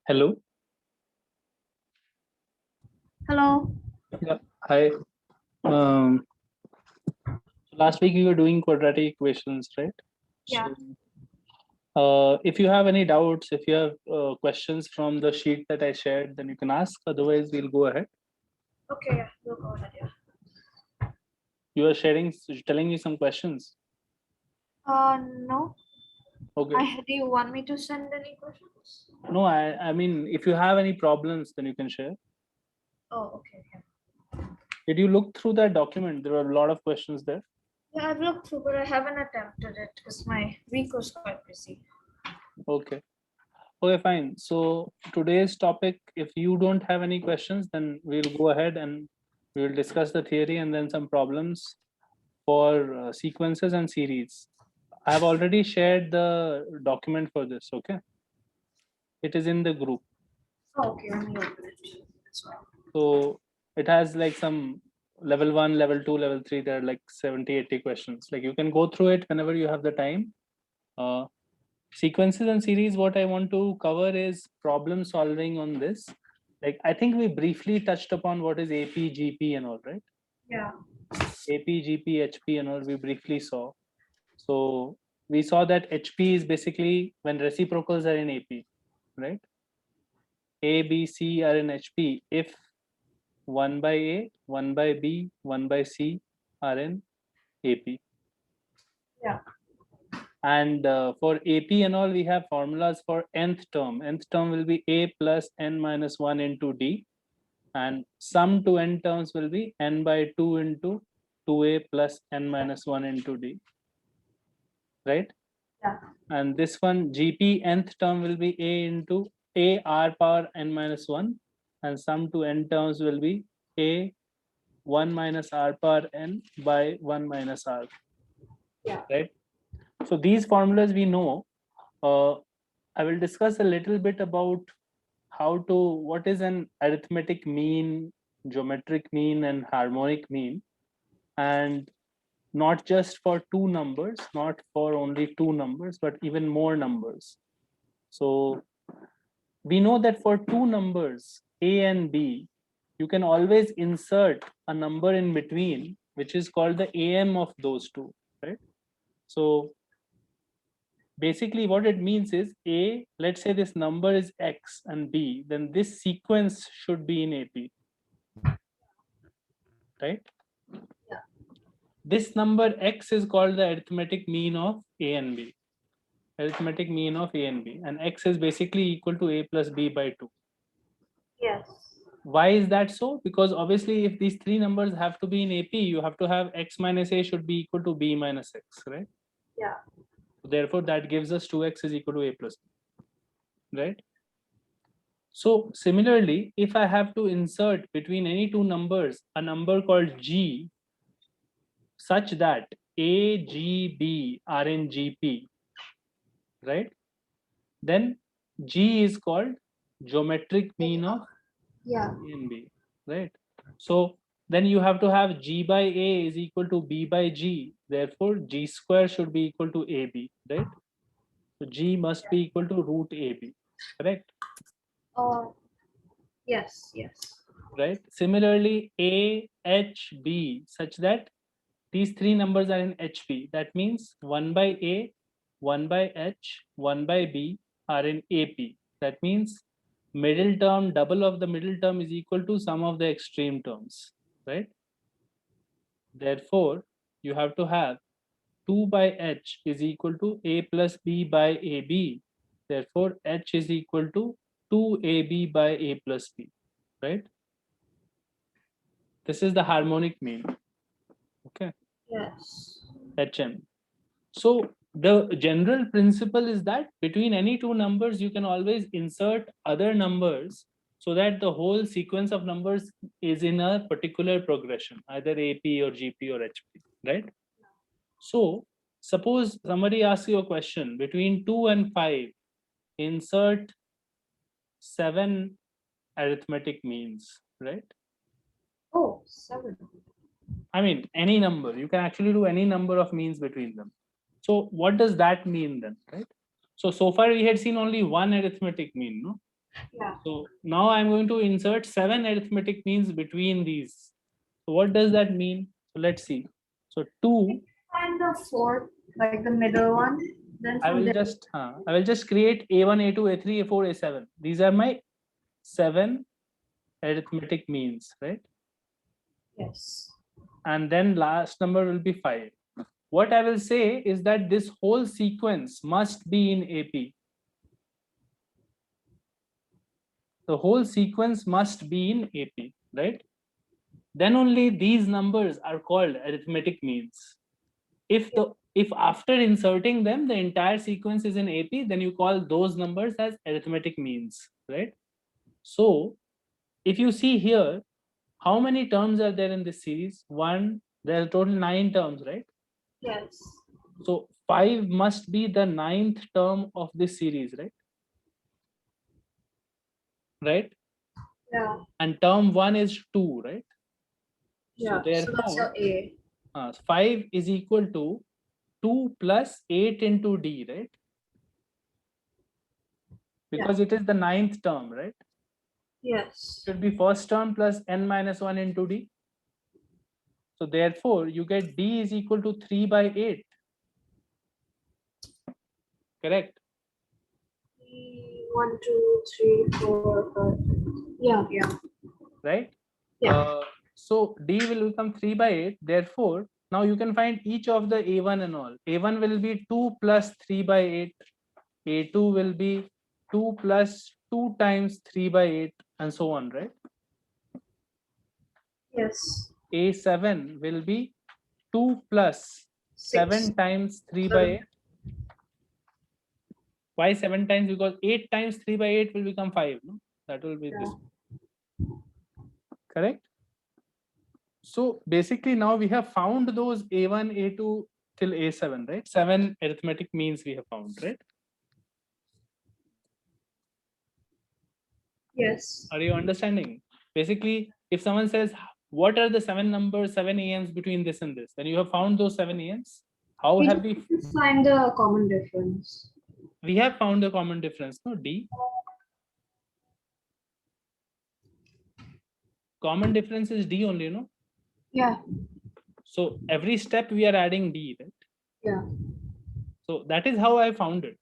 Hello. Hello. Yeah. Hi. Um, Last week we were doing quadratic equations, right? Yeah. So, if you have any doubts, if you have questions from the sheet that I shared, then you can ask. Otherwise, we'll go ahead. Okay. Yeah. We'll go ahead. Yeah. You are sharing, telling me some questions. No. Okay. Do you want me to send any questions? No, I mean, if you have any problems, then you can share. Oh, okay. Yeah. Did you look through that document? There are a lot of questions there. Yeah, I've looked through, but I haven't attempted it because my week was quite busy. Okay. Okay, fine. So today's topic, if you don't have any questions, then we'll go ahead and we will discuss the theory and then some problems for sequences and series. I have already shared the document for this. Okay, it is in the group. Oh, okay. Let me open it as well. So it has like some level 1, level 2, level 3. There are like 70, 80 questions. Like you can go through it whenever you have the time. Sequences and series, what I want to cover is problem solving on this. Like I think we briefly touched upon what is AP, GP and all, right? Yeah. AP, GP, HP and all we briefly saw. So we saw that HP is basically when reciprocals are in AP, right? A, B, C are in HP if 1 by A, 1 by B, 1 by C are in AP. Yeah. And for AP and all, we have formulas for nth term. Nth term will be A plus n minus 1 into D. And sum to n terms will be n by 2 into 2A plus n minus 1 into D. Right? Yeah. And this one, GP nth term will be A into A r power n minus 1. And sum to n terms will be A 1 minus r power n by 1 minus r. Yeah. Right? So these formulas we know. I will discuss a little bit about what is an arithmetic mean, geometric mean, and harmonic mean, and not just for two numbers, not for only two numbers, but even more numbers. So we know that for two numbers, A and B, you can always insert a number in between, which is called the AM of those two, right? So basically what it means is A, let's say this number is X and B, then this sequence should be in AP, right? Yeah. This number X is called the arithmetic mean of A and B. Arithmetic mean of A and B. And X is basically equal to A plus B by 2. Yes. Why is that so? Because obviously if these three numbers have to be in AP, you have to have X minus A should be equal to B minus X, right? Yeah. Therefore, that gives us 2X is equal to A plus B, right? So similarly, if I have to insert between any two numbers a number called G such that A, G, B are in GP, right? Then G is called geometric mean of Yeah. A and B, right? So then you have to have G by A is equal to B by G. Therefore, G square should be equal to AB, right? So G must be equal to root AB, correct? Oh. Yes. Yes. Right? Similarly, A, H, B, such that these three numbers are in HP. That means 1 by A, 1 by H, 1 by B are in AP. That means middle term, double of the middle term is equal to sum of the extreme terms, right? Therefore, you have to have 2 by H is equal to A plus B by AB. Therefore, H is equal to 2AB by A plus B, right? This is the harmonic mean, okay, Yes. HM. So the general principle is that between any two numbers, you can always insert other numbers so that the whole sequence of numbers is in a particular progression, either AP or GP or HP, right? So suppose somebody asks you a question between 2 and 5, insert 7 arithmetic means, right? Oh, 7. I mean, any number, you can actually do any number of means between them. So what does that mean then, right? So far we had seen only one arithmetic mean, no? Yeah. So now I'm going to insert 7 arithmetic means between these. So what does that mean? So let's see. So 2, Find the fourth, like the middle one. Then I from will there. just create A1, A2, A3, A4, A7. These are my 7 arithmetic means, right? Yes. And then last number will be 5. What I will say is that this whole sequence must be in AP. The whole sequence must be in AP, right? Then only these numbers are called arithmetic means. If after inserting them the entire sequence is in AP, then you call those numbers as arithmetic means, right? So if you see here, how many terms are there in this series? There are total 9 terms, right? Yes. So 5 must be the 9th term of this series, right? Right? Yeah. And term 1 is 2, right? So Yeah. So that's therefore, your A. 5 is equal to 2 plus 8 into D, right? Because it is the 9th term, right? Yes. Should be first term plus n minus 1 into D. So therefore, you get D is equal to 3 by 8. Correct? 1, 2, 3, 4, 5. Yeah. Yeah. Right? Yeah. So D will become 3 by 8. Therefore, now you can find each of the A1 and all. A1 will be 2 plus 3 by 8. A2 will be 2 plus 2 times 3 by 8 and so on, right? Yes. A7 will be 2 plus 6. 7 times 3 by 8. Why 7 times? Because 8 times 3 by 8 will become 5. No? That will be Yeah. this. Correct? So basically now we have found those A1, A2 till A7, right? 7 arithmetic means we have found, right? Yes. Are you understanding? Basically, if someone says, what are the 7 numbers, 7 AMs between this and this? Then you have found those 7 AMs. How We have we? just find the common difference. We have found the common difference, no? D. Common difference is D only, no? Yeah. So every step we are adding D, right? Yeah. So that is how I found it,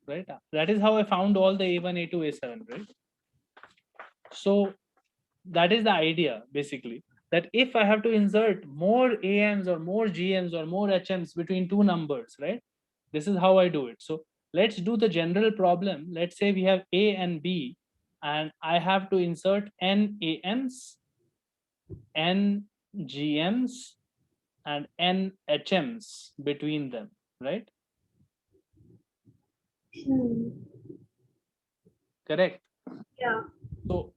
right? That is how I found all the A1, A2, A7, right? So that is the idea basically, that if I have to insert more AMs or more GMs or more HMs between two numbers, right? This is how I do it. So let's do the general problem. Let's say we have A and B, and I have to insert n AMs, n GMs, and n HMs between them, right? Hmm. Correct. Yeah. So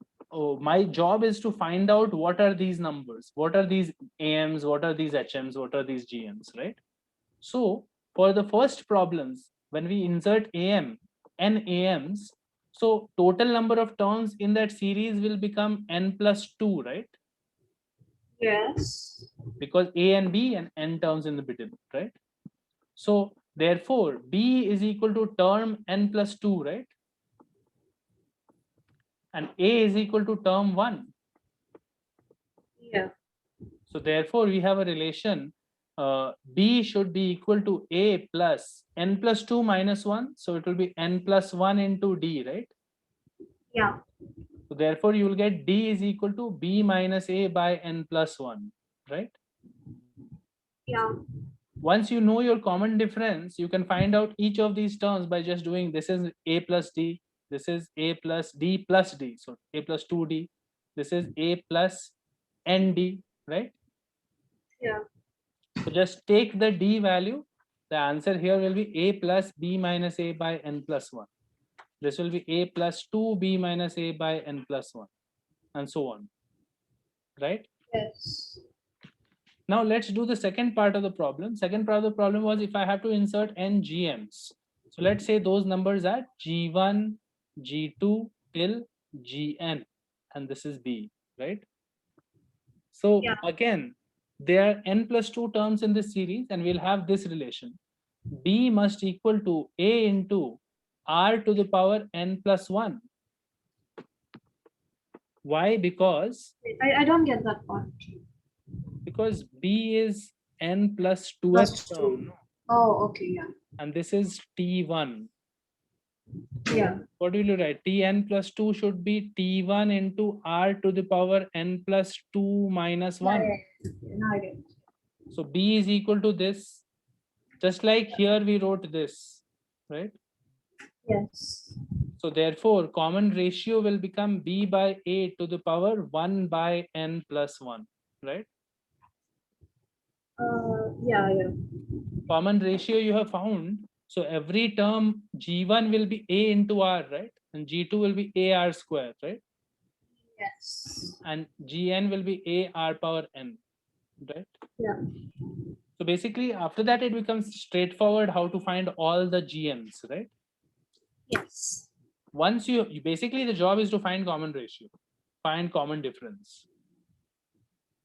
my job is to find out what are these numbers, what are these AMs, what are these HMs, what are these GMs, right? So for the first problems, when we insert AM, n AMs, so total number of terms in that series will become n plus 2, right? Yes. Because A and B and n terms in the middle, right? So therefore, B is equal to term n plus 2, right? And A is equal to term 1. Yeah. So therefore, we have a relation B should be equal to A plus n plus 2 minus 1. So it will be n plus 1 into D, right? Yeah. So therefore, you will get D is equal to B minus A by n plus 1, right? Yeah. Once you know your common difference, you can find out each of these terms by just doing this is A plus D, this is A plus D plus D. So A plus 2D, this is A plus ND, right? Yeah. So just take the D value. The answer here will be A plus B minus A by n plus 1. This will be A plus 2B minus A by n plus 1, and so on, right? Yes. Now let's do the second part of the problem. Second part of the problem was if I have to insert n GMs. So let's say those numbers are G1, G2 till Gn, and this is B, right? So Yeah. again, there are n plus 2 terms in this series, and we'll have this relation. B must equal to A into R to the power n plus 1. Why? Because I don't get that part. B is n plus 2th Plus term, 2. no? Oh, okay, yeah. And this is T1. So Yeah. what will you write? Tn plus 2 should be T1 into R to the power n plus 2 minus 1. Yeah. Now I get it. So B is equal to this. Just like here we wrote this, right? Yes. So therefore, common ratio will become B by A to the power 1 by n plus 1, right? Yeah, yeah. Common ratio you have found. So every term G1 will be A into R, right? And G2 will be AR square, right? Yes. And Gn will be AR power n, right? Yeah. So basically, after that, it becomes straightforward how to find all the GNs, right? Yes. Once you basically, the job is to find common ratio, find common difference.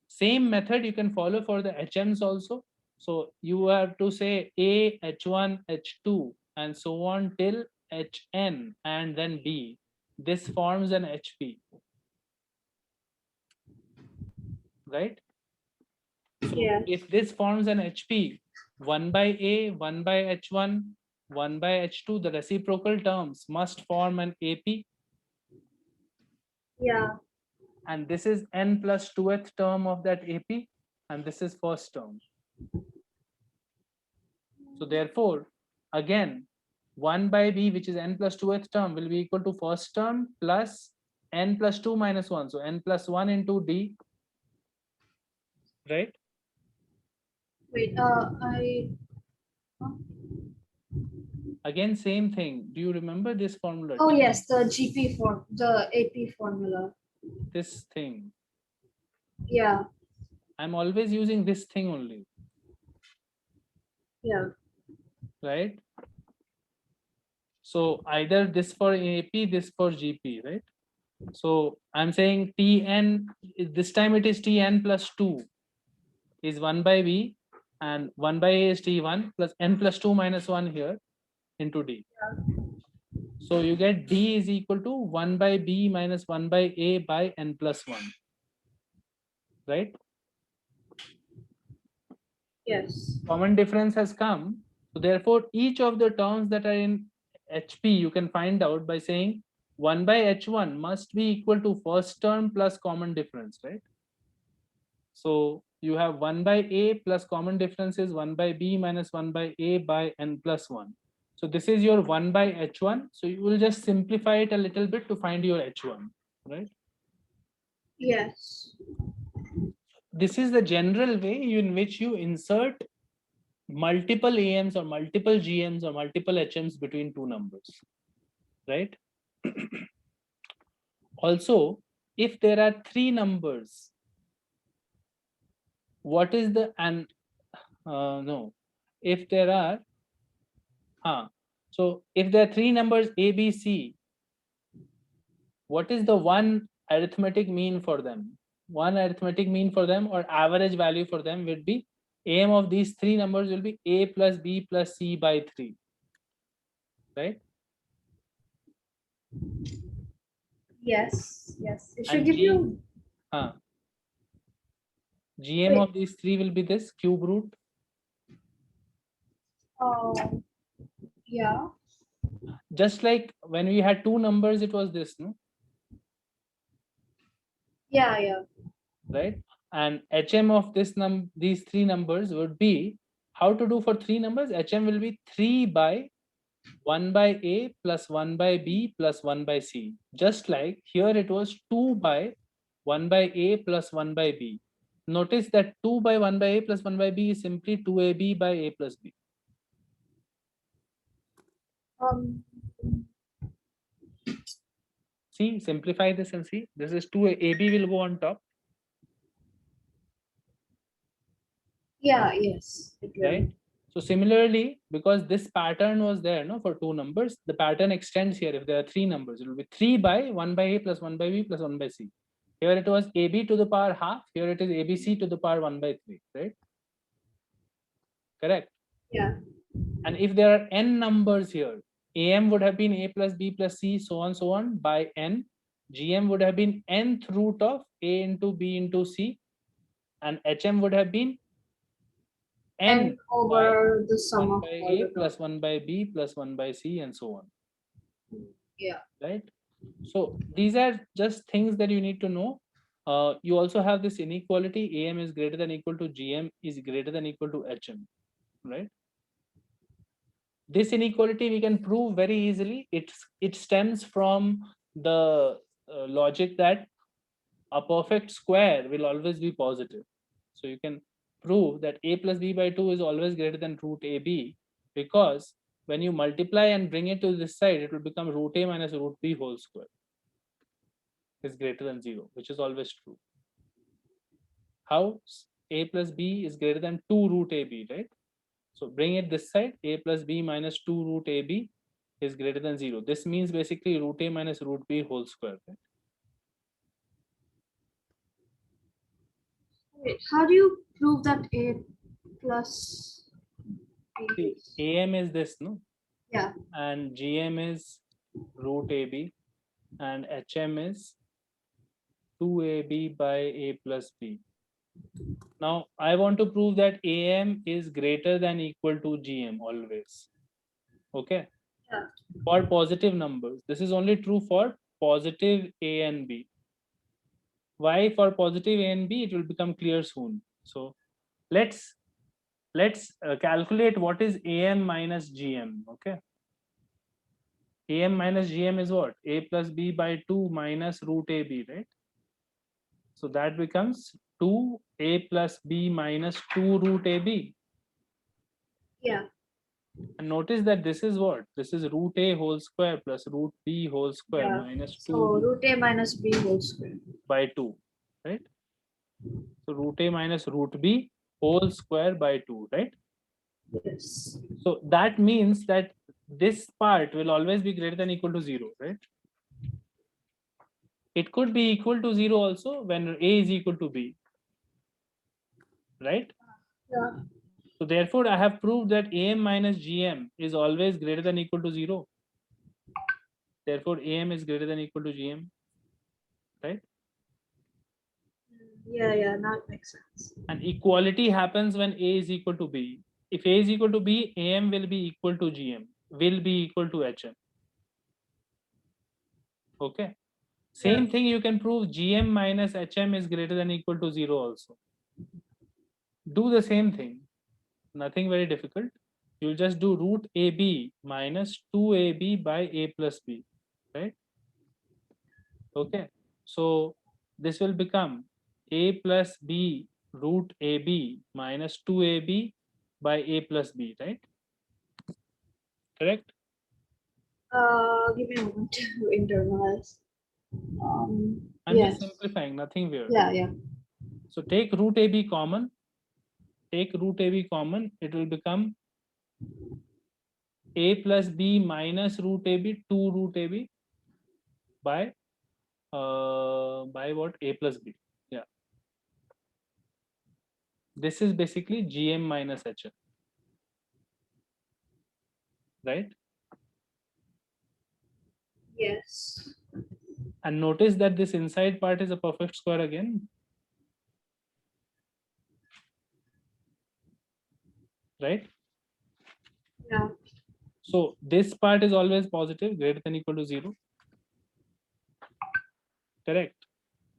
Same method you can follow for the HMs also. So you have to say A, H1, H2, and so on till Hn and then B. This forms an HP, right? So Yes. if this forms an HP, 1 by A, 1 by H1, 1 by H2, the reciprocal terms must form an AP. Yeah. And this is n plus 2th term of that AP, and this is first term. So therefore, again, 1 by B, which is n plus 2th term, will be equal to first term plus n plus 2 minus 1. So n plus 1 into D, right? Wait, huh? Again, same thing. Do you remember this formula? Oh yes, the GP form, the AP formula. This thing. Yeah. I'm always using this thing only, Yeah. right? So either this for AP, this for GP, right? So I'm saying Tn, this time it is Tn plus 2 is 1 by B, and 1 by A is T1 plus n plus 2 minus 1 here into D. So you get D is equal to 1 by B minus 1 by A by n plus 1, right? Yes. Common difference has come. So therefore, each of the terms that are in HP, you can find out by saying 1 by H1 must be equal to first term plus common difference, right? So you have 1 by A plus common difference is 1 by B minus 1 by A by n plus 1. So this is your 1 by H1. So you will just simplify it a little bit to find your H1, right? Yes. This is the general way in which you insert multiple AMs or multiple GMs or multiple HMs between two numbers, right? Also, if there are three numbers, what is the no, if there are so if there are three numbers A, B, C, what is the one arithmetic mean for them? One arithmetic mean for them or average value for them would be AM of these three numbers will be A plus B plus C by 3, right? Yes. Yes. It should And give you. GM Wait. of these three will be this cube root. Oh. Yeah. Just like when we had two numbers, it was this, no? Yeah. Yeah. Right? And HM of these three numbers would be how to do for three numbers. HM will be 3 by 1 by A plus 1 by B plus 1 by C. Just like here it was 2 by 1 by A plus 1 by B. Notice that 2 by 1 by A plus 1 by B is simply 2AB by A plus B. Um. See, simplify this and see. This is 2 AB will go on top, Yeah. Yes. It will. right? So similarly, because this pattern was there, no, for two numbers, the pattern extends here. If there are three numbers, it will be 3 by 1 by A plus 1 by B plus 1 by C. Here it was AB to the power half. Here it is ABC to the power 1 by 3, right? Correct. Yeah. And if there are n numbers here, AM would have been A plus B plus C, so on by n. GM would have been nth root of A into B into C, and HM would have been n And over the sum 1 of by all A the plus 1 by B plus 1 by C and so on, yeah. right? So these are just things that you need to know. You also have this inequality, AM is greater than equal to GM is greater than equal to HM, right? This inequality we can prove very easily. It stems from the logic that a perfect square will always be positive. So you can prove that A plus B by 2 is always greater than root AB, because when you multiply and bring it to this side, it will become root A minus root B whole square is greater than 0, which is always true. How? A plus B is greater than 2 root AB, right? So bring it this side, A plus B minus 2 root AB is greater than 0. This means basically root A minus root B whole square, right? Wait, how do you prove that A plus B? See, AM is this, no? Yeah. And GM is root AB, and HM is 2AB by A plus B. Now I want to prove that AM is greater than equal to GM always. Okay. Yeah. For positive numbers, this is only true for positive A and B. Why for positive A and B? It will become clear soon. So let's calculate what is AM minus GM. Okay. AM minus GM is what? A plus B by 2 minus root AB, right? So that becomes 2A plus B minus 2 root AB. Yeah. And notice that this is what? This is root A whole square plus root B whole square Yeah. minus 2 So root A minus B whole square. by 2, right? So root A minus root B whole square by 2, right? Yes. So that means that this part will always be greater than equal to 0, right? It could be equal to 0 also when A is equal to B, right? Yeah. So therefore, I have proved that AM minus GM is always greater than equal to 0. Therefore, AM is greater than equal to GM, right? Yeah, yeah, now it makes sense. And equality happens when A is equal to B. If A is equal to B, AM will be equal to GM, will be equal to HM. Okay. Same thing you can prove GM minus HM is greater than equal to 0 also. Do the same thing. Nothing very difficult. You'll just do root AB minus 2AB by A plus B, right? Okay. So this will become A plus B root AB minus 2AB by A plus B, right? Correct? Give me a moment to internalize. I'm Yes. just simplifying, nothing weird. Yeah, yeah. So take root AB common. Take root AB common. It will become A plus B minus root AB, 2 root AB by what? A plus B. Yeah. This is basically GM minus HM, right? Yes. And notice that this inside part is a perfect square again, right? Yeah. So this part is always positive, greater than equal to 0. Correct.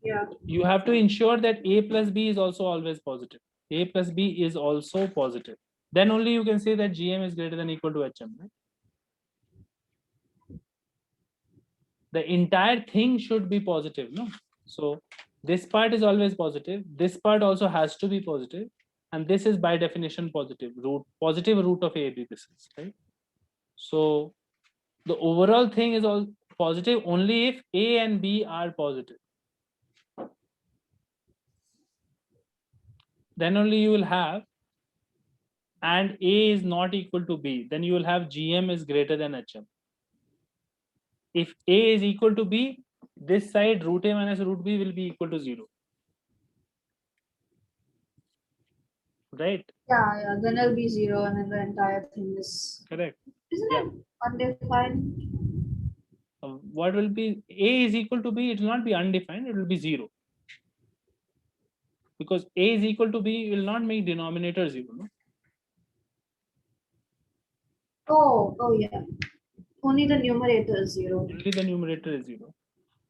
Yeah. You have to ensure that A plus B is also always positive. A plus B is also positive. Then only you can say that GM is greater than equal to HM, right? The entire thing should be positive, no? So this part is always positive. This part also has to be positive, and this is by definition positive root of AB. This is right. So the overall thing is all positive only if A and B are positive. Then only you will have, and A is not equal to B, then you will have GM is greater than HM. If A is equal to B, this side root A minus root B will be equal to 0. Right? Yeah, yeah. Then it'll be 0 and then the entire thing is Correct. isn't Yeah. it undefined? What will be A is equal to B? It will not be undefined, it will be 0. Because A is equal to B will not make denominator 0. No? Oh yeah. Only the numerator is 0. Only the numerator is 0.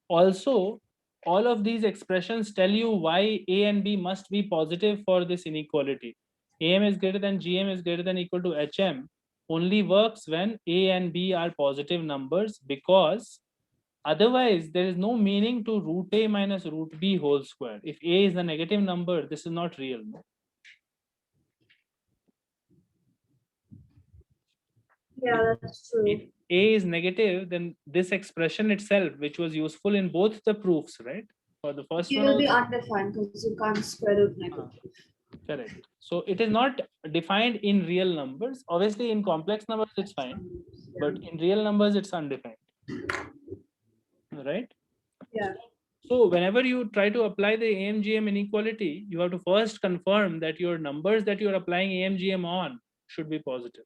Also, all of these expressions tell you why A and B must be positive for this inequality. AM is greater than GM is greater than equal to HM only works when A and B are positive numbers, because otherwise there is no meaning to root A minus root B whole square. If A is a negative number, this is not real. No? Yeah, that's true. If A is negative, then this expression itself, which was useful in both the proofs, right? For the first It one will be also. undefined because you can't square root negative. Correct. So it is not defined in real numbers. Obviously, in complex numbers, it's fine, but in real numbers, it's undefined. Right? Yeah. So whenever you try to apply the AMGM inequality, you have to first confirm that your numbers that you're applying AMGM on should be positive.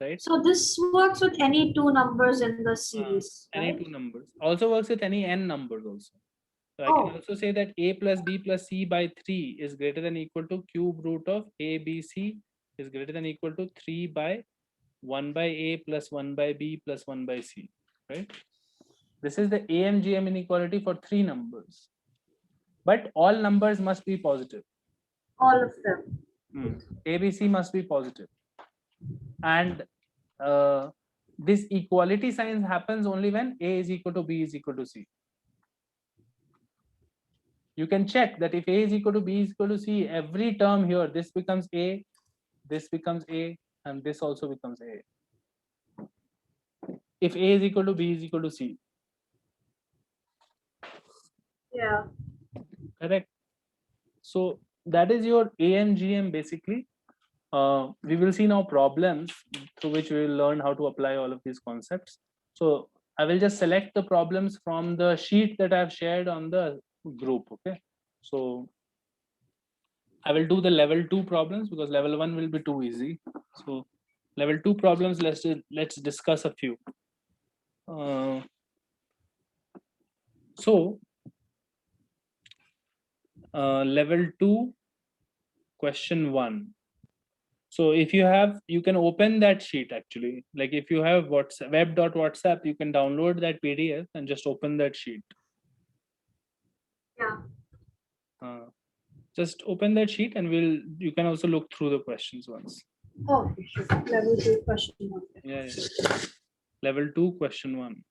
Right? So this works with any two numbers in the series. Any Right? two numbers. Also works with any n numbers also. So I Oh. can also say that A plus B plus C by 3 is greater than equal to cube root of A, B, C is greater than equal to 3 by 1 by A plus 1 by B plus 1 by C, right? This is the AMGM inequality for 3 numbers. But all numbers must be positive. All of them. ABC must be positive. And this equality sign happens only when A is equal to B is equal to C. You can check that if A is equal to B is equal to C, every term here, this becomes A, this becomes A, and this also becomes A. If A is equal to B is equal to C. Yeah. Correct. So that is your AMGM basically. We will see now problems through which we will learn how to apply all of these concepts. So I will just select the problems from the sheet that I have shared on the group. Okay. So I will do the level 2 problems because level 1 will be too easy. So level 2 problems, let's discuss a few. Level 2 question 1. So if you have, you can open that sheet actually. Like if you have WhatsApp, web.whatsapp, you can download that PDF and just open that sheet. Yeah. Just open that sheet and you can also look through the questions once. Oh, sure. Level 2 question 1. Yeah. Level 2 question 1.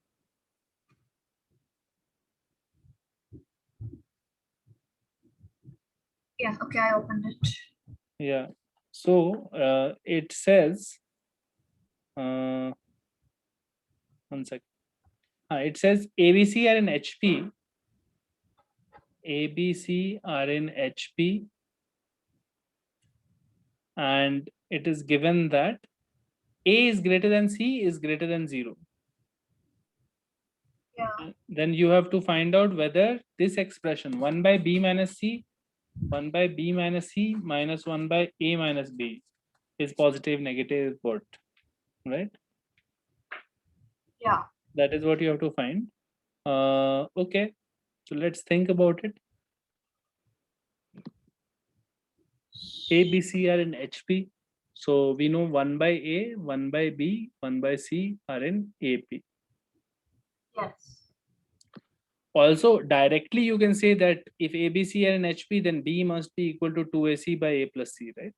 Yeah, okay, I opened it. Yeah. So it says, one second. It says ABC are in HP. ABC are in HP. And it is given that A is greater than C is greater than 0. Yeah. Then you have to find out whether this expression 1 by B minus C, 1 by B minus C minus 1 by A minus B is positive, negative, what, right? Yeah. That is what you have to find. Okay, so let's think about it. A, B, C are in HP. So we know 1 by A, 1 by B, 1 by C are in AP. Yes. Also, directly you can say that if ABC are in HP, then B must be equal to 2AC by A plus C, right?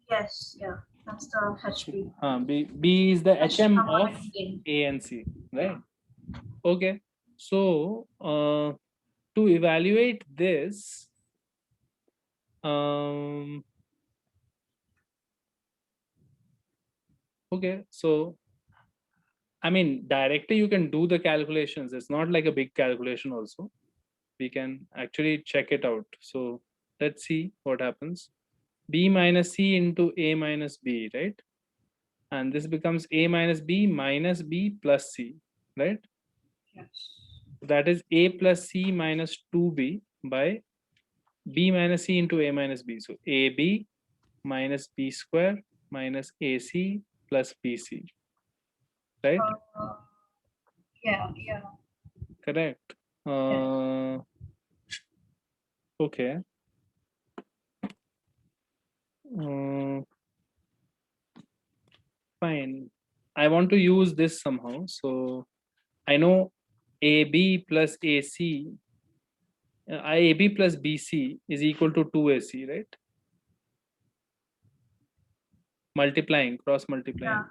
Yes, yeah. That's the HP. B is the HM of harmonic game. A and C, right? Okay. So to evaluate this, okay, so I mean, directly you can do the calculations. It's not like a big calculation also. We can actually check it out. So let's see what happens. B minus C into A minus B, right? And this becomes A minus B minus B plus C, right? Yes. That is A plus C minus 2B by B minus C into A minus B. So AB minus B square minus AC plus BC, right? Yeah, yeah. Correct. Okay. Fine. I want to use this somehow. So I know AB plus AC, AB plus BC is equal to 2AC, right? Multiplying, cross multiplying.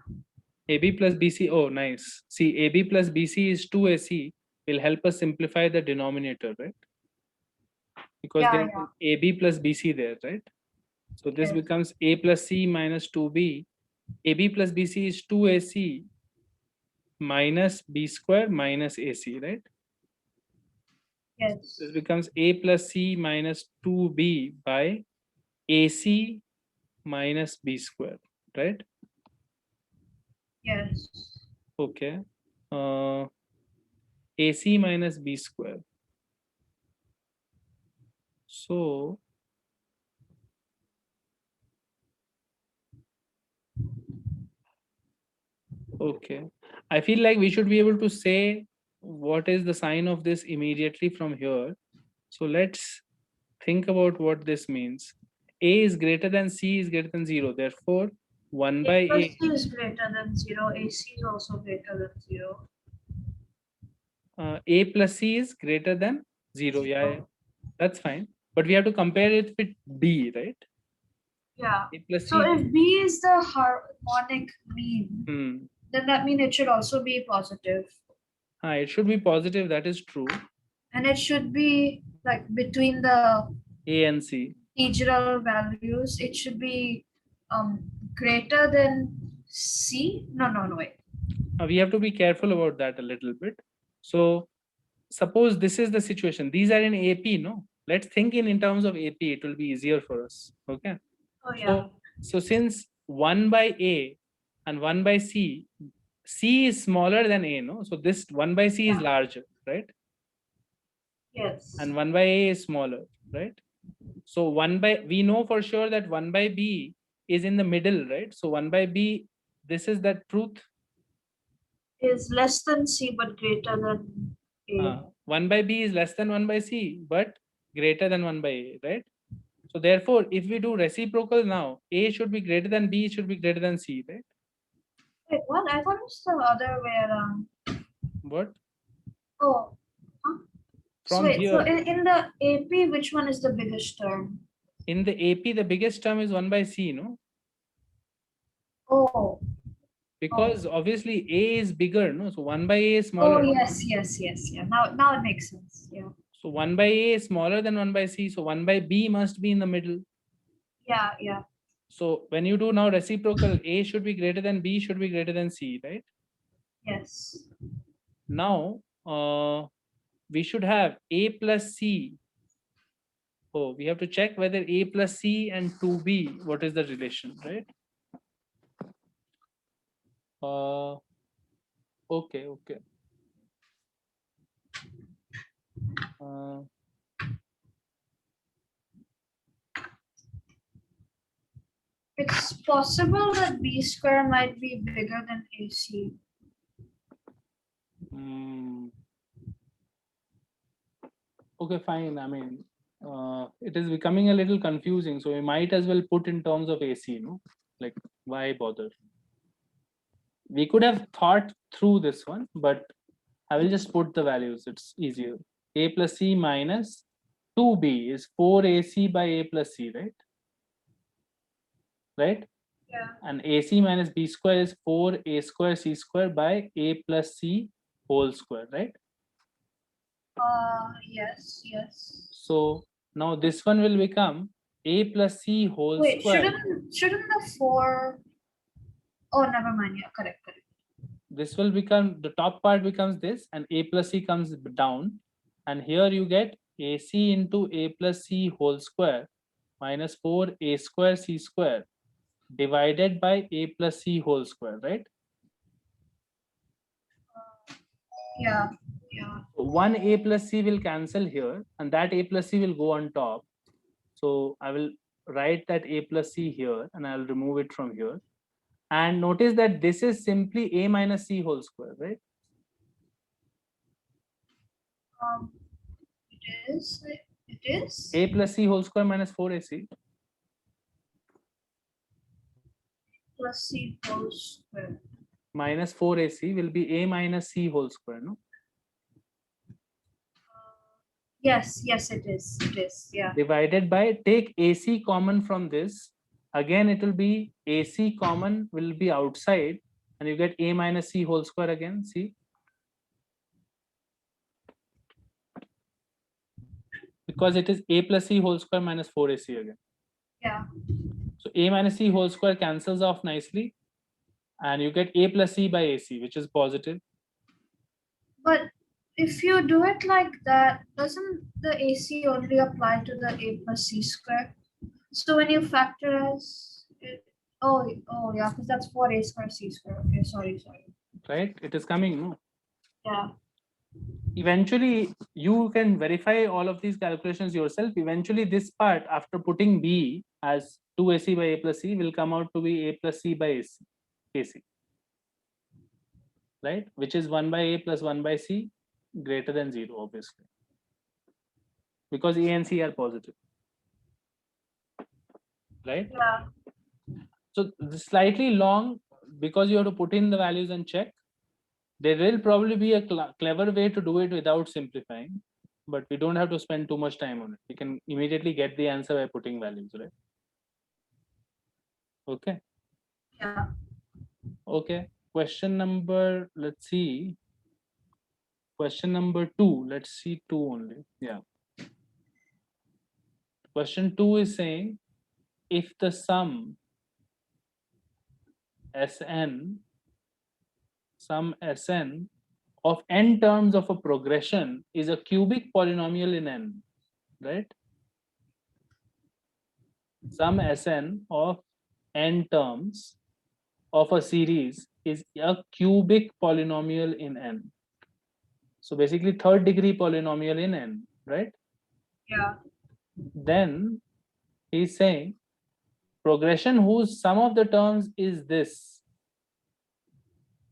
AB plus BC, oh, nice. See, AB plus BC is 2AC, will help us simplify the denominator, right? Because there is an AB plus BC there, right? So this becomes A plus C minus 2B. AB plus BC is 2AC minus B square minus AC, right? Yes. This becomes A plus C minus 2B by AC minus B square, right? Yes. Okay. AC minus B square. So okay, I feel like we should be able to say what is the sign of this immediately from here. So let's think about what this means. A is greater than C is greater than 0. Therefore, 1 by plus A. C is greater than 0. AC is also greater than 0. A plus C is greater than 0. Yeah, that's fine. But we have to compare it with B, right? Yeah. A plus So C. if B is the harmonic mean, then that means it should also be positive. It should be positive. That is true. And it should be like between the A and C. integral values, it should be greater than C. No, wait. We have to be careful about that a little bit. So suppose this is the situation. These are in AP, no? Let's think in terms of AP. It will be easier for us. Okay. Oh, yeah. So since 1 by A and 1 by C, C is smaller than A, no? So this 1 by C is larger, right? Yes. And 1 by A is smaller, right? So 1 by, we know for sure that 1 by B is in the middle, right? So 1 by B, this is that truth. Is less than C but greater than A. 1 by B is less than 1 by C, but greater than 1 by A, right? So therefore, if we do reciprocal now, A should be greater than B, should be greater than C, right? Wait, what? I thought it's the other way around. What? Oh. Huh? From so wait, here. so in the AP, which one is the biggest term? In the AP, the biggest term is 1 by C, no? Oh. Because obviously A is bigger, no? So 1 by A is smaller. Oh, yes. Yeah. Now it makes sense. Yeah. So 1 by A is smaller than 1 by C. So 1 by B must be in the middle. Yeah. So when you do now reciprocal, A should be greater than B, should be greater than C, right? Yes. Now, we should have A plus C. Oh, we have to check whether A plus C and 2B, what is the relation, right? Okay. It's possible that B square might be bigger than AC. Okay, fine. I mean, it is becoming a little confusing. So we might as well put in terms of AC, no? Like, why bother? We could have thought through this one, but I will just put the values. It's easier. A plus C minus 2B is 4AC by A plus C, right? Right? Yeah. And AC minus B square is 4A square C square by A plus C whole square, right? Yes. So now this one will become A plus C whole square. Shouldn't the 4? Oh, never mind. Yeah, correct. This will become, the top part becomes this, and A plus C comes down, and here you get AC into A plus C whole square minus 4A square C square divided by A plus C whole square, right? Yeah. So 1A plus C will cancel here, and that A plus C will go on top. So I will write that A plus C here, and I'll remove it from here. And notice that this is simply a minus c whole square, right? It is. It is. A plus c whole square minus 4ac. Plus c whole square. Minus 4ac will be a minus c whole square, no? Yes, yes, it is. It is. Yeah. Divided by, take ac common from this. Again, it will be ac common will be outside, and you get a minus c whole square again. See, because it is a plus c whole square minus 4ac again. Yeah. So a minus c whole square cancels off nicely, and you get a plus c by ac, which is positive. But if you do it like that, doesn't the AC only apply to the a plus c square? So when you factorize it, oh yeah, because that's 4a square c square. Okay, sorry. Right? It is coming, no? Yeah. Eventually, you can verify all of these calculations yourself. Eventually, this part, after putting b as 2ac by a plus c, will come out to be a plus c by ac. Right? Which is 1 by a plus 1 by c greater than 0, obviously. Because a and c are positive. Right? Yeah. So slightly long, because you have to put in the values and check. There will probably be a clever way to do it without simplifying, but we don't have to spend too much time on it. We can immediately get the answer by putting values, right? Okay. Yeah. Okay. Question number, let's see. Question number 2. Let's see 2 only. Yeah. Question 2 is saying, if the sum Sn of n terms of a progression is a cubic polynomial in n, right? Sum Sn of n terms of a series is a cubic polynomial in n. So basically third degree polynomial in n, right? Yeah. Then he's saying progression whose sum of the terms is this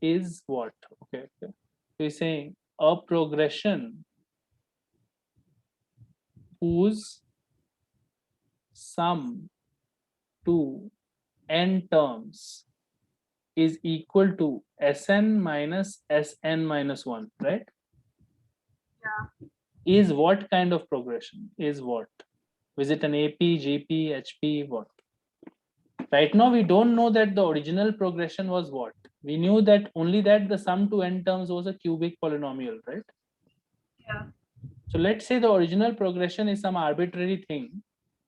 is what? Okay. So he's saying a progression whose sum to n terms is equal to Sn minus Sn minus 1, right? Yeah. Is what kind of progression? Is what? Is it an AP, GP, HP, what? Right now, we don't know that the original progression was what. We knew that only that the sum to n terms was a cubic polynomial, right? Yeah. So let's say the original progression is some arbitrary thing,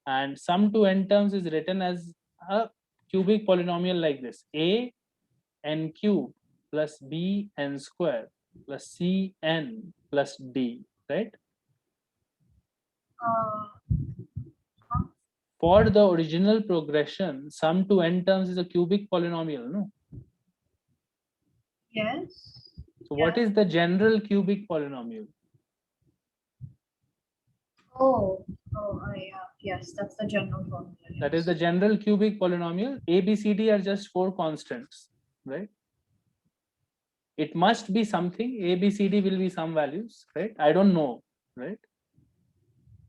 and sum to n terms is written as a cubic polynomial like this: a n cube plus b n square plus c n plus d, right? For the original progression, sum to n terms is a cubic polynomial, no? Yes. So what is the general cubic polynomial? Yeah. Yes, that's the general formula. Yes. That is the general cubic polynomial. A, B, C, D are just 4 constants, right? It must be something. A, B, C, D will be some values, right? I don't know, right?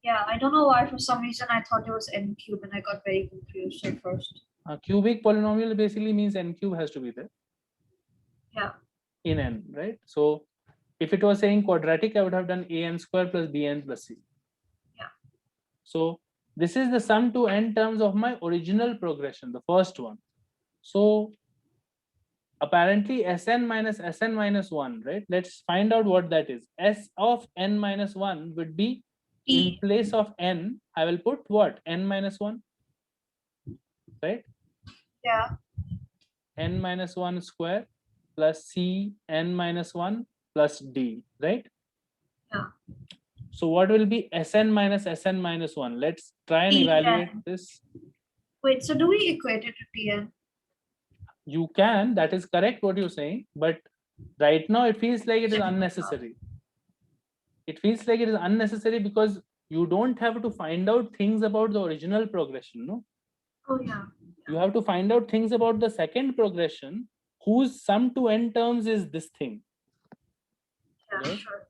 Yeah, I don't know why for some reason I thought it was n cube and I got very confused at first. A cubic polynomial basically means n cube has to be there. Yeah. In n, right? So if it was saying quadratic, I would have done an square plus bn plus c. Yeah. So this is the sum to n terms of my original progression, the first one. So apparently Sn minus 1, right? Let's find out what that is. S of n minus 1 would be in place of n, I will put what? N minus 1, right? Yeah. N minus 1 square plus c n minus 1 plus d, right? Yeah. So what will be Sn minus 1? Let's try and evaluate this. Wait, so do we equate it to Tn? You can, that is correct what you're saying, but right now it feels like it is unnecessary. It feels like it is unnecessary because you don't have to find out things about the original progression, no? Oh yeah. You have to find out things about the second progression whose sum to n terms is this thing. Yeah, Right? sure.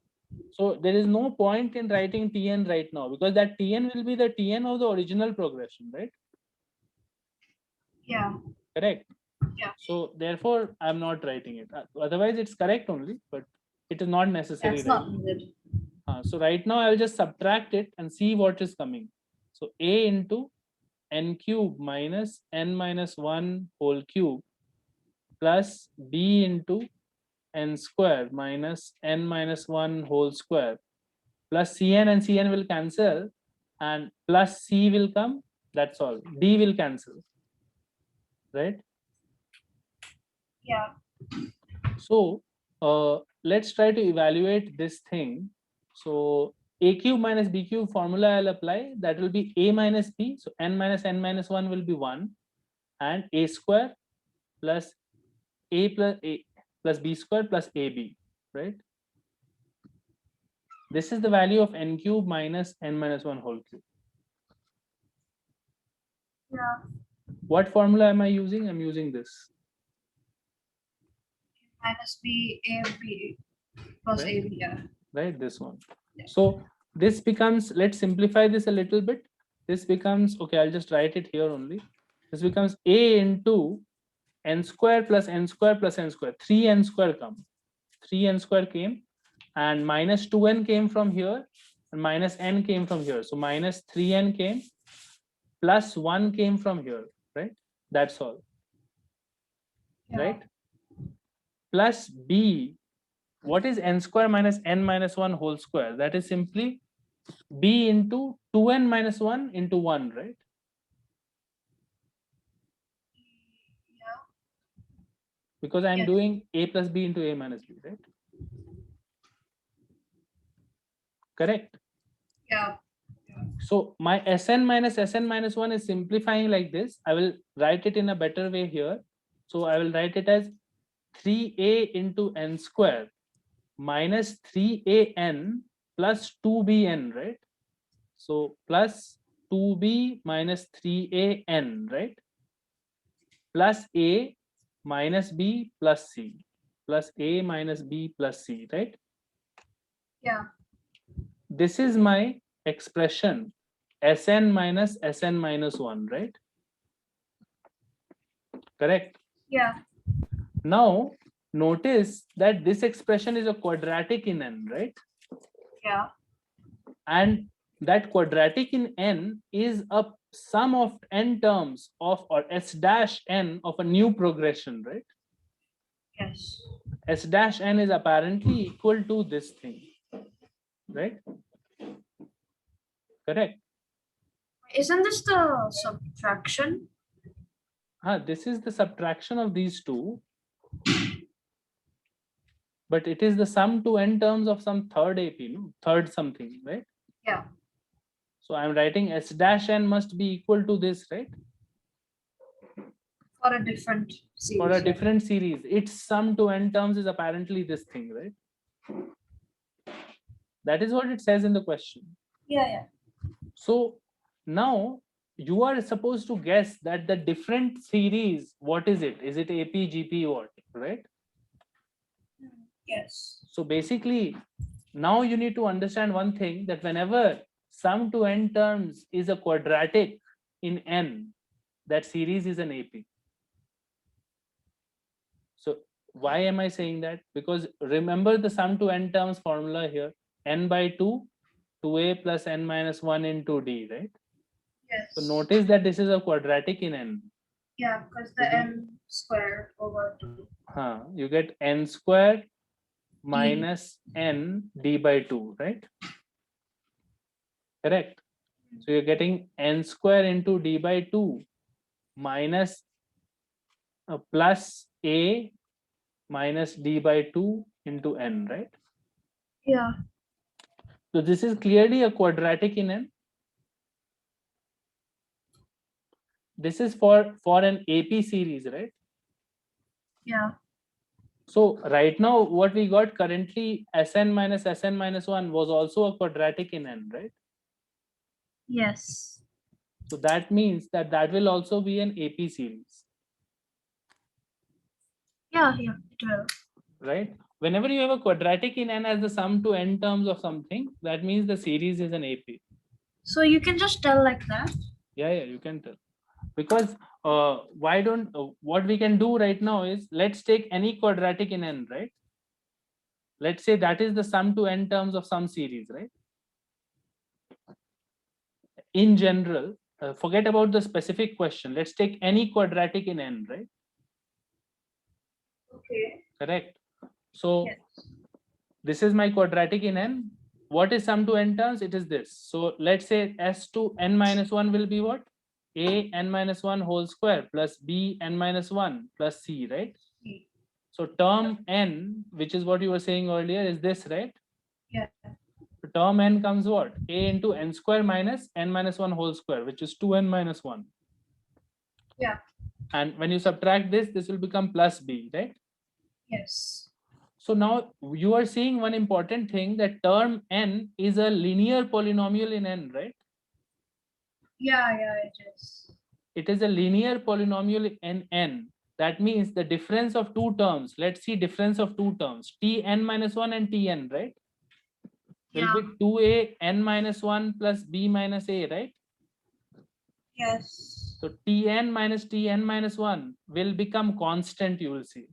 So there is no point in writing Tn right now because that Tn will be the Tn of the original progression, right? Yeah. Correct. Yeah. So therefore, I'm not writing it. Otherwise, it's correct only, but it is not necessary. That's Right not needed. So right now, I'll just subtract it and see what is coming. So a into n cube minus n minus 1 whole cube plus b into n square minus n minus 1 whole square plus cn and cn will cancel and plus c will come. That's all. D will cancel. Right? Yeah. So let's try to evaluate this thing. So a cube minus b cube formula I'll apply. That will be a minus b. So n minus 1 will be 1 and a square plus a plus b square plus ab, right? This is the value of n cube minus n minus 1 whole cube. Yeah. What formula am I using? I'm using this. Minus b, a, b plus Right. a, b. Yeah. Right, this one. Yeah. So this becomes, let's simplify this a little bit. This becomes, okay, I'll just write it here only. This becomes a into n square plus n square plus n square. 3n square come. 3n square came and minus 2n came from here and minus n came from here. So minus 3n came plus 1 came from here, right? That's all. Yeah. Right? Plus b, what is n square minus n minus 1 whole square? That is simply b into 2n minus 1 into 1, right? Yeah. Because I'm Yes. doing a plus b into a minus b, right? Correct. Yeah. So my Sn minus 1 is simplifying like this. I will write it in a better way here. So I will write it as 3a into n square minus 3an plus 2bn, right? So plus 2b minus 3an, right? Plus a minus b plus c plus a minus b plus c, right? Yeah. This is my expression Sn minus 1, right? Correct. Yeah. Now notice that this expression is a quadratic in n, right? Yeah. And that quadratic in n is a sum of n terms of or s dash n of a new progression, right? Yes. S dash n is apparently equal to this thing, right? Correct. Isn't this the subtraction? This is the subtraction of these two, but it is the sum to n terms of some third AP, no? Third something, right? Yeah. So I'm writing S dash n must be equal to this, right? For a different series. For a yeah. different series, its sum to n terms is apparently this thing, right? That is what it says in the question. Yeah. Yeah. So now you are supposed to guess that the different series, what is it? Is it AP, GP, what, right? Yes. So basically, now you need to understand one thing, that whenever sum to n terms is a quadratic in n, that series is an AP. So why am I saying that? Because remember the sum to n terms formula here, n by 2, 2a plus n minus 1 into d, right? Yes. So notice that this is a quadratic in n. Yeah, because the n square over 2. You get n square minus n d by 2, right? Correct. So you're getting n square into d by 2 minus plus a minus d by 2 into n, right? Yeah. So this is clearly a quadratic in n. This is for an AP series, right? Yeah. So right now what we got currently, Sn minus 1 was also a quadratic in n, right? Yes. So that means that that will also be an AP series, Yeah, it will. right? Whenever you have a quadratic in n as the sum to n terms of something, that means the series is an AP. So you can just tell like that. Yeah, you can tell. Because why don't what we can do right now is, let's take any quadratic in n, right? Let's say that is the sum to n terms of some series, right? In general, forget about the specific question. Let's take any quadratic in n, right? Okay. Correct. So Yes. this is my quadratic in n. What is sum to n terms? It is this. So let's say s to n minus 1 will be what? A n minus 1 whole square plus b n minus 1 plus c, right? So term n, which is what you were saying earlier, is this, right? Yeah. So term n comes what? A into n square minus n minus 1 whole square, which is 2n minus 1. Yeah. And when you subtract this, this will become plus b, right? Yes. So now you are seeing one important thing, that term n is a linear polynomial in n, right? Yeah, it is. It is a linear polynomial in n. That means the difference of two terms. Let's see difference of two terms, tn minus 1 and tn, right? Will Yeah. be 2a n minus 1 plus b minus a, right? Yes. So tn minus 1 will become constant, you will see.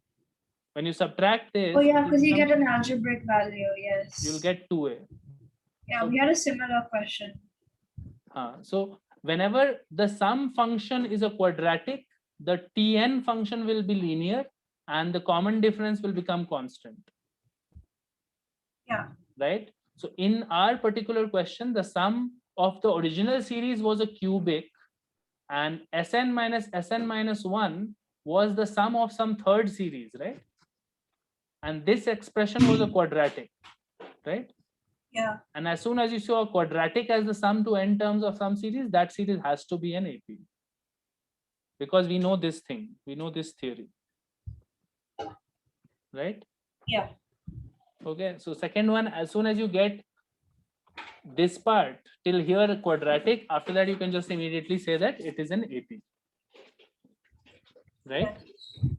When you subtract this, Oh yeah, it will because you become- get an algebraic value. Yes. you'll get 2a. Yeah, So- we had a similar question. So whenever the sum function is a quadratic, the tn function will be linear and the common difference will become constant. Yeah. Right? So in our particular question, the sum of the original series was a cubic, and Sn minus 1 was the sum of some third series, right? And this expression was a quadratic, right? Yeah. And as soon as you show a quadratic as the sum to n terms of some series, that series has to be an AP. Because we know this thing, we know this theory, right? Yeah. Okay, so second one, as soon as you get this part till here quadratic, after that you can just immediately say that it is an AP, right? Yes.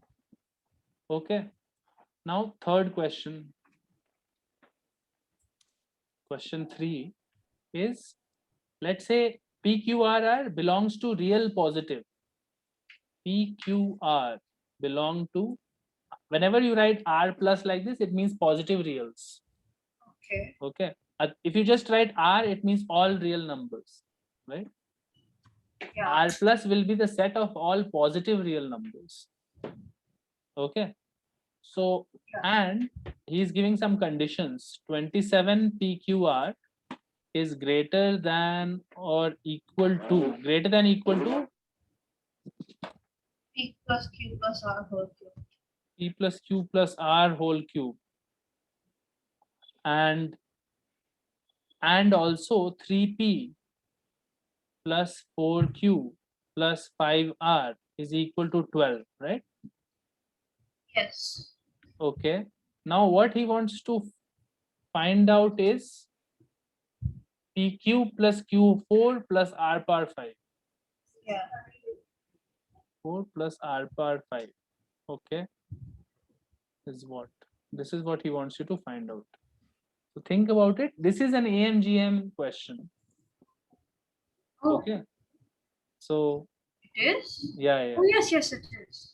Okay, now third question. Question 3 is, let's say PQRR belongs to real positive. PQR belong to, whenever you write R plus like this, it means positive reals. Okay. Okay. If you just write R, it means all real numbers, right? Yeah. R plus will be the set of all positive real numbers. Okay. So, and he's giving some conditions. 27 PQR is greater than or equal to, P plus Q plus R whole cube. P plus Q plus R whole cube. And also 3P plus 4Q plus 5R is equal to 12, right? Yes. Okay. Now what he wants to find out is PQ plus Q4 plus R power 5. Yeah. 4 plus R power 5. Okay. Is what? This is what he wants you to find out. So think about it. This is an AMGM question. Oh, Okay. So it is? yeah. Oh, yes, it is.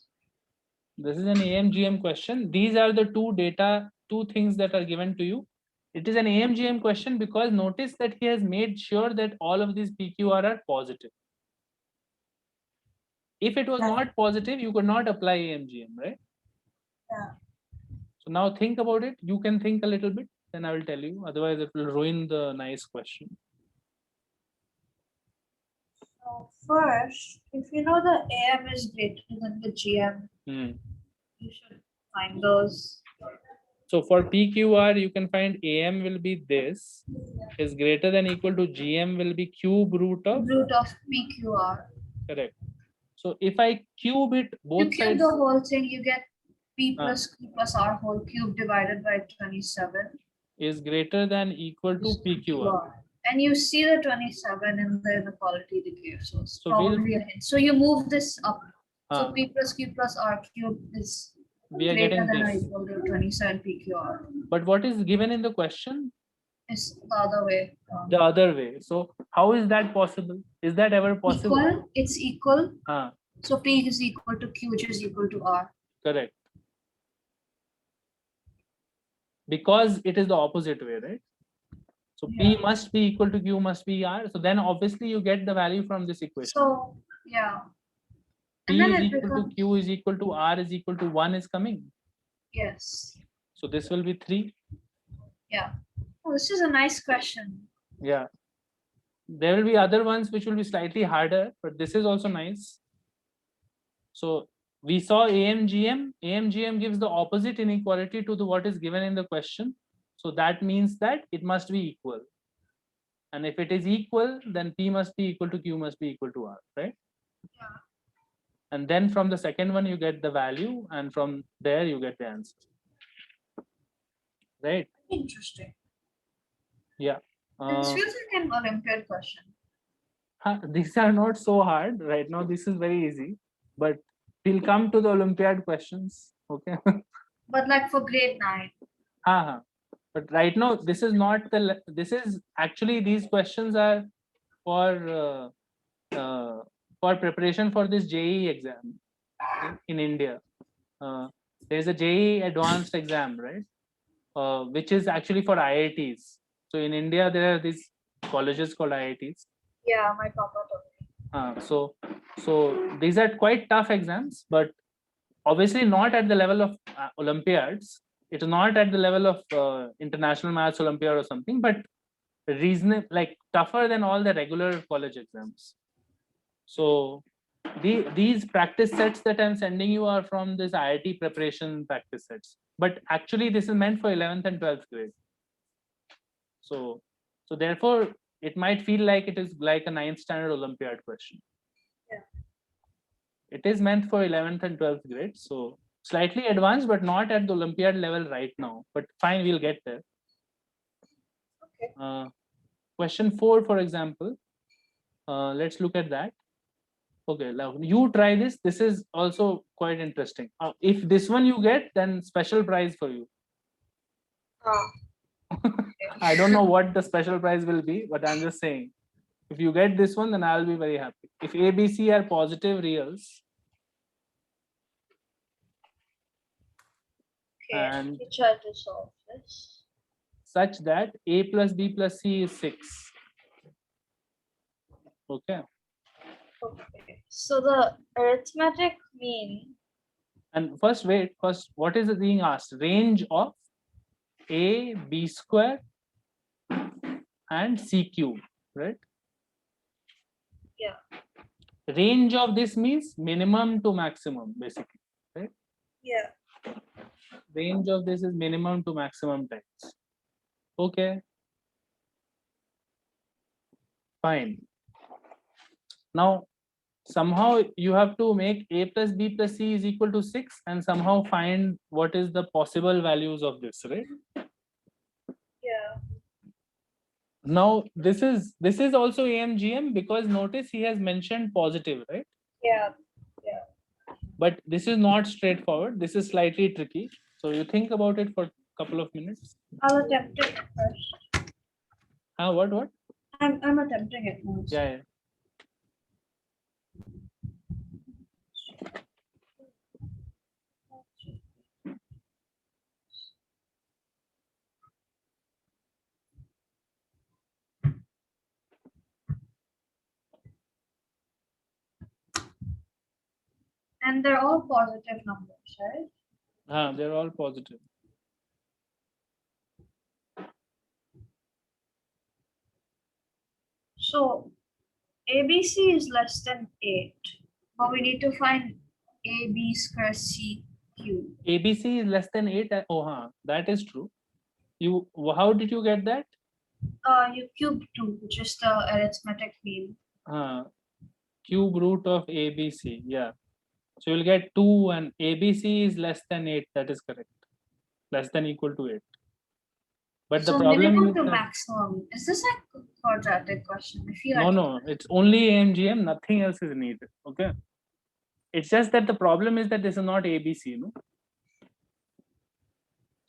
This is an AMGM question. These are the two things that are given to you. It is an AMGM question because notice that he has made sure that all of these PQR are positive. If it was not positive, you could not apply AMGM, right? Yeah. So now think about it. You can think a little bit, then I will tell you. Otherwise, it will ruin the nice question. So first, if you know the AM is greater than the GM, you should find those. So for PQR, you can find AM will be this, is greater than equal to GM will be cube root of PQR. Correct. So if I cube it both You cube sides, the whole thing, you get P plus Q plus R whole cube divided by 27 is greater than equal to PQR. And you see the 27 in the inequality decay, so it's So we'll- probably a hint. So you move this up. So Ah. P plus Q plus R cube is We are greater getting than or this. equal to 27 PQR. But what is given in the question? It's the other way. The other way. So how is that possible? Is that ever possible? Equal, it's equal. Ah, So P is equal to Q, which is equal to R. correct. Because it is the opposite way, right? So P Yeah. must be equal to Q must be R. So then obviously you get the value from this equation. So yeah. P And then is it equal to becomes, Q is equal to R is equal to 1 is coming. yes. So this will be 3. Yeah. Oh, this is a nice question. Yeah. There will be other ones which will be slightly harder, but this is also nice. So we saw AMGM. AMGM gives the opposite inequality to the what is given in the question. So that means that it must be equal. And if it is equal, then P must be equal to Q must be equal to R, right? Yeah. And then from the second one, you get the value, and from there you get the answer. Right? Interesting. Yeah. This feels like an Olympiad question. These are not so hard right now. This is very easy, but we'll come to the Olympiad questions. Okay. But like for grade 9. But right now, this is not the. This is actually these questions are for preparation for this JEE exam in India. There's a JEE advanced exam, right? Which is actually for IITs. So in India, there are these colleges called IITs. Yeah, my papa told me. So these are quite tough exams, but obviously not at the level of Olympiads. It's not at the level of International Maths Olympiad or something, but reasonable, like tougher than all the regular college exams. So these practice sets that I'm sending you are from this IIT preparation practice sets. But actually, this is meant for 11th and 12th grade. So therefore, it might feel like it is like a 9th standard Olympiad question. Yeah. It is meant for 11th and 12th grade. So slightly advanced, but not at the Olympiad level right now. But fine, we'll get there. Okay. Question 4, for example. Let's look at that. Okay, now you try this. This is also quite interesting. If this one you get, then special prize for you. I don't know what the special prize will be, but I'm just saying. If you get this one, then I'll be very happy. If ABC are positive reals, Okay. and We try to solve this. such that A plus B plus C is 6. Okay. Okay. So the arithmetic mean. And first, what is it being asked? Range of A, B square, and C cube, right? Yeah. Range of this means minimum to maximum, basically, right? Yeah. Range of this is minimum to maximum times. Okay. Fine. Now, somehow you have to make A plus B plus C is equal to 6 and somehow find what is the possible values of this, right? Yeah. Now, this is also AMGM because notice he has mentioned positive, right? Yeah. But this is not straightforward. This is slightly tricky. So you think about it for a couple of minutes. I'll attempt it first. What? I'm attempting it first. Yeah. And they're all positive numbers, right? They're all positive. So ABC is less than 8, but we need to find AB square C cube. ABC is less than 8. That is true. How did you get that? You cube 2, which is the arithmetic mean. Cube root of ABC. Yeah. So you'll get 2 and ABC is less than 8. That is correct. Less than equal to 8. But the So problem minimum is to that, maximum. Is this like a quadratic question? I feel no, like no, it's only AMGM, nothing else is needed. Okay. It's just that the problem is that this is not ABC, no?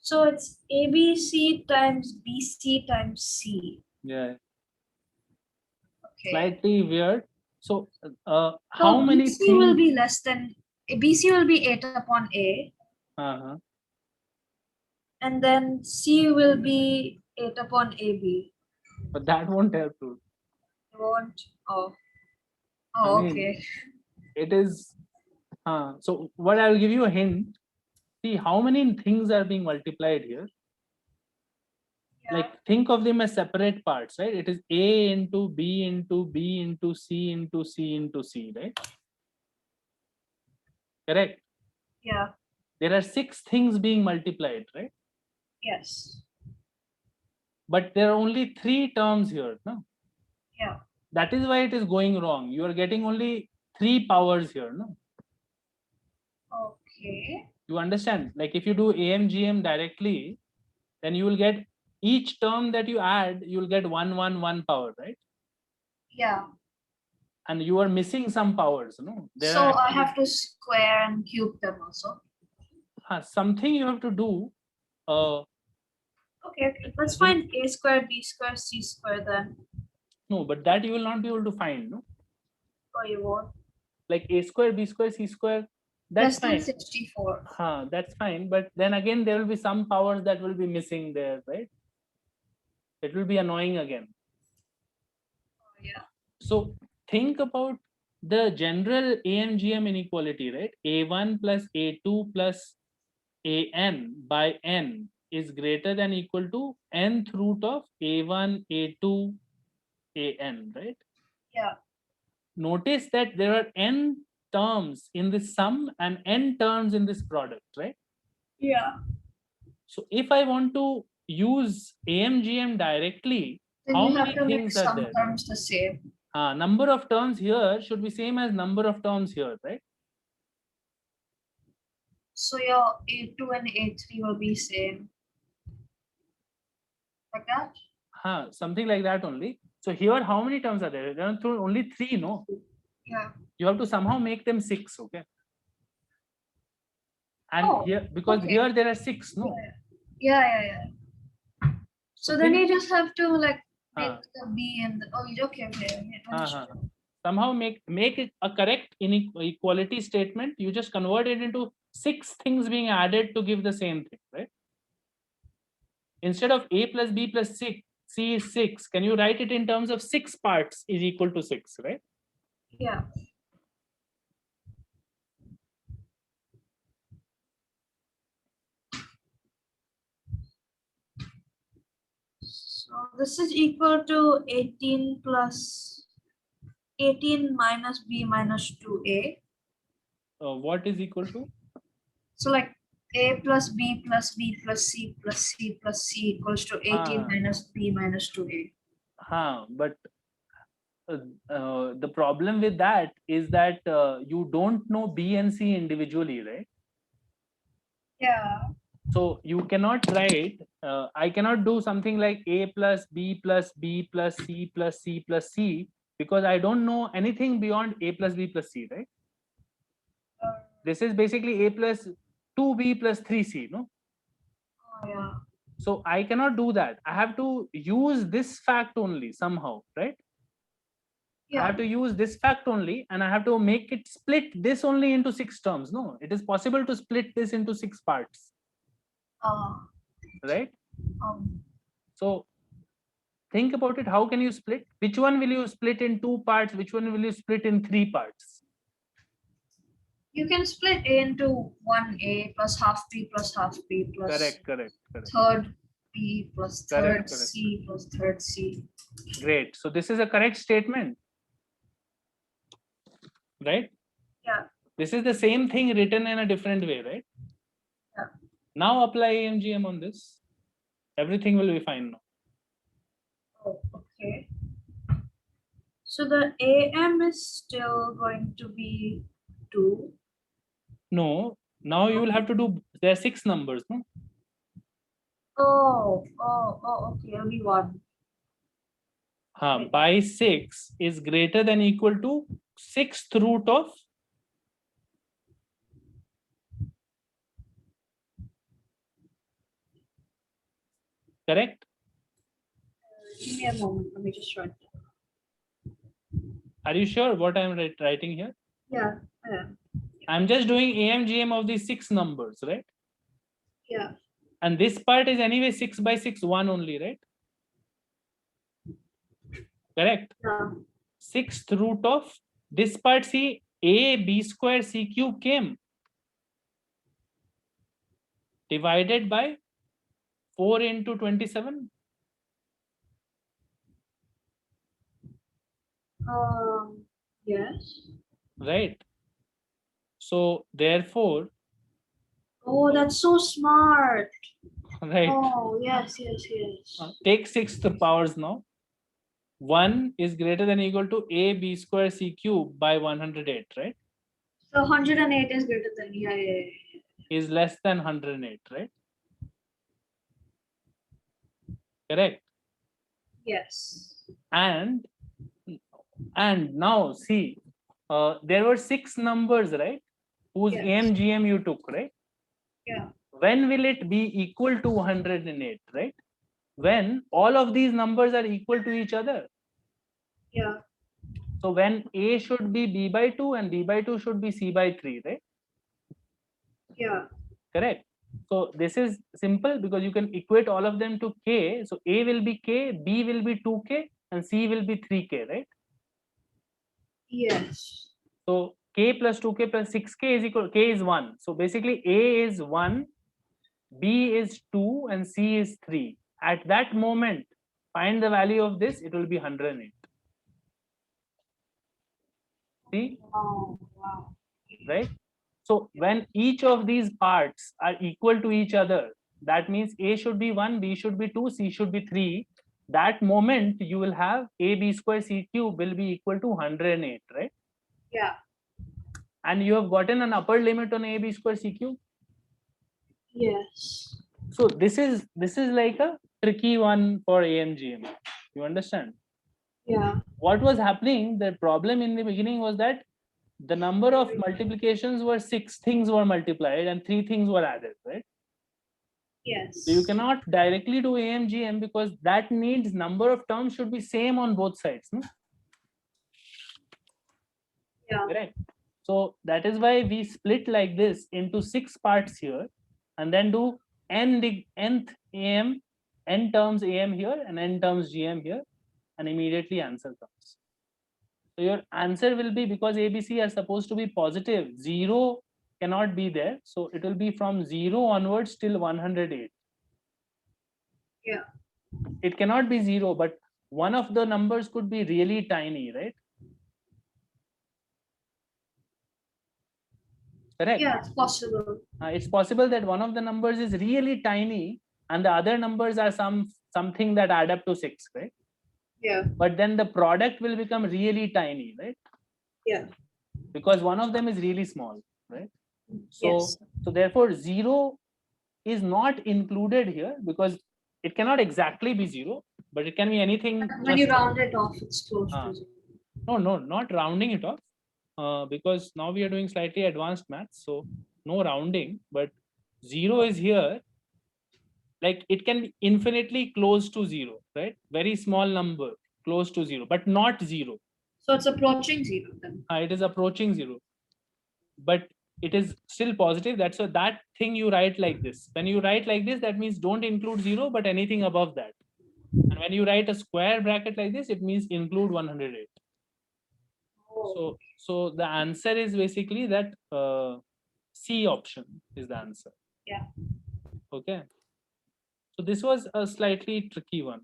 so it's ABC times BC times C. Yeah. Okay. Slightly weird. So So how many BC will things? be less than BC will be 8 upon A, Uh-huh. and then C will be 8 upon AB. But that won't help you. You want oh I oh mean, okay. it is. So what I'll give you a hint. See how many things are being multiplied here. Yeah. Like think of them as separate parts, right? It is A into B into B into C into C into C, right? Correct. Yeah. There are 6 things being multiplied, right? Yes. But there are only 3 terms here, no? Yeah. That is why it is going wrong. You are getting only 3 powers here, no? Okay. You understand? Like if you do AMGM directly, then you will get each term that you add, you will get 1 power, right? Yeah. And you are missing some powers, no? There So are I actually, have to square and cube them also. something you have to do. Okay, let's find A square, B square, C square then. No, but that you will not be able to find, no? Or you won't. Like A square, B square, C square, that's Less than fine. 64. That's fine. But then again, there will be some powers that will be missing there, right? It will be annoying again. Oh, yeah. So think about the general AMGM inequality, right? A1 plus A2 plus AN by N is greater than equal to nth root of A1, A2, AN, right? Yeah. Notice that there are n terms in this sum and n terms in this product, right? Yeah. So if I want to use AMGM directly, Then how you have many to make things are some there? terms the same. Number of terms here should be same as number of terms here, right? So your A2 and A3 will be same. Like that? Something like that only. So here, how many terms are there? There are only 3, no? Yeah. You have to somehow make them 6, okay? And Oh, here, because okay. here there are 6, no? Yeah. So then you just have to like make uh, the B and the okay. Understood. somehow make it a correct inequality statement. You just convert it into 6 things being added to give the same thing, right? Instead of A plus B plus 6, C is 6. Can you write it in terms of 6 parts is equal to 6, right? Yeah. So this is equal to 18 plus 18 minus B minus 2A. What is equal to? So like A plus B plus B plus C plus C plus C equals to 18 minus B minus 2A. But the problem with that is that you don't know B and C individually, right? Yeah. So you cannot write, I cannot do something like A plus B plus B plus C plus C plus C because I don't know anything beyond A plus B plus C, right? This is basically A plus 2B plus 3C, no? Oh, yeah. So I cannot do that. I have to use this fact only somehow, right? Yeah. I have to use this fact only and I have to make it split this only into 6 terms. No, it is possible to split this into 6 parts, right? So think about it. How can you split? Which one will you split in 2 parts? Which one will you split in 3 parts? You can split A into 1A plus half B plus half B plus Correct. third B plus Correct. third C plus third C. Great. So this is a correct statement, right? Yeah. This is the same thing written in a different way, right? Yeah. Now apply AMGM on this. Everything will be fine now. Oh, okay. So the AM is still going to be 2. No, now you will have to do, there are 6 numbers, no? Okay, only one. By 6 is greater than equal to 6th root of correct. Give me a moment. Let me just write. Are you sure what I'm writing here? Yeah, yeah, I'm just doing AMGM of these 6 numbers, right? yeah. And this part is anyway 6 by 6, 1 only, right? Correct. Yeah. 6th root of this part, see, a b square c cube came divided by 4 into 27. Yes. Right. So therefore, Oh, that's so smart. right, Oh, yes, yes, yes. take 6th powers now. 1 is greater than equal to a b square c cube by 108, right? So 108 is greater than, yeah. Is less than 108, right? Correct. Yes. And now see, there were 6 numbers, right? Whose Yes. AMGM you took, right? Yeah. When will it be equal to 108, right? When all of these numbers are equal to each other. Yeah. So when A should be B by 2 and B by 2 should be C by 3, right? Yeah. Correct. So this is simple because you can equate all of them to K. So A will be K, B will be 2K, and C will be 3K, right? Yes. So K plus 2K plus 6K is equal, K is 1. So basically A is 1, B is 2, and C is 3. At that moment, find the value of this, it will be 108. See? Oh, wow. Right? So when each of these parts are equal to each other, that means A should be 1, B should be 2, C should be 3. That moment you will have A B square C cube will be equal to 108, right? Yeah. And you have gotten an upper limit on A B square C cube. Yes. So this is like a tricky one for AMGM. You understand? Yeah. What was happening, the problem in the beginning was that the number of multiplications were 6 things were multiplied and 3 things were added, right? Yes. So you cannot directly do AMGM because that needs number of terms should be same on both sides. No? Yeah. Correct. So that is why we split like this into 6 parts here and then do nth AM, n terms AM here and n terms GM here, and immediately answer comes. So your answer will be, because ABC are supposed to be positive, 0 cannot be there. So it will be from 0 onwards till 108. Yeah. It cannot be 0, but one of the numbers could be really tiny, right? Correct. Yeah, it's possible. It's possible that one of the numbers is really tiny and the other numbers are something that add up to 6, right? Yeah. But then the product will become really tiny, right? Yeah. Because one of them is really small, right? So Yes. so therefore 0 is not included here because it cannot exactly be 0, but it can be anything. When you round it off, it's close to 0. No, not rounding it off, because now we are doing slightly advanced maths, so no rounding, but 0 is here. Like it can be infinitely close to 0, right? Very small number close to 0, but not 0. So it's approaching 0 then. It is approaching 0, but it is still positive. That's why that thing you write like this. When you write like this, that means don't include 0, but anything above that. And when you write a square bracket like this, it means include 108. Oh. So the answer is basically that C option is the answer. Yeah. Okay. So this was a slightly tricky one.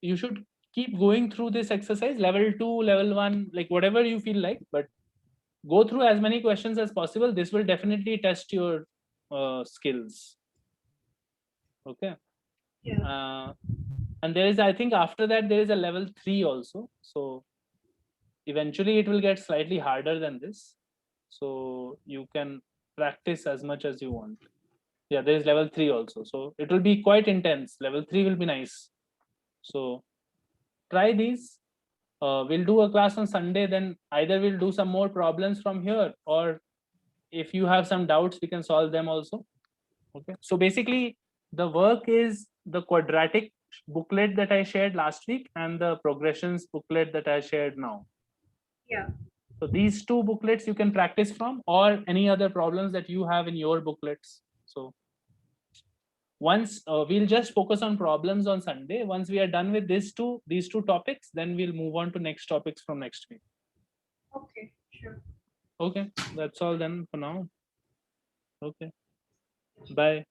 You should keep going through this exercise, level 2, level 1, like whatever you feel like, but go through as many questions as possible. This will definitely test your skills. Okay. Yeah. And there is, I think after that, there is a level 3 also. So eventually it will get slightly harder than this. So you can practice as much as you want. Yeah, there is level 3 also. So it will be quite intense. Level 3 will be nice. So try these. We'll do a class on Sunday, then either we'll do some more problems from here, or if you have some doubts, we can solve them also. Okay. So basically, the work is the quadratic booklet that I shared last week and the progressions booklet that I shared now. Yeah. So these two booklets you can practice from, or any other problems that you have in your booklets. So once we'll just focus on problems on Sunday. Once we are done with these two topics, then we'll move on to next topics from next week. Okay, sure. Okay, that's all then for now. Okay, bye.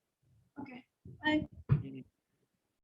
Okay, bye. Mhm.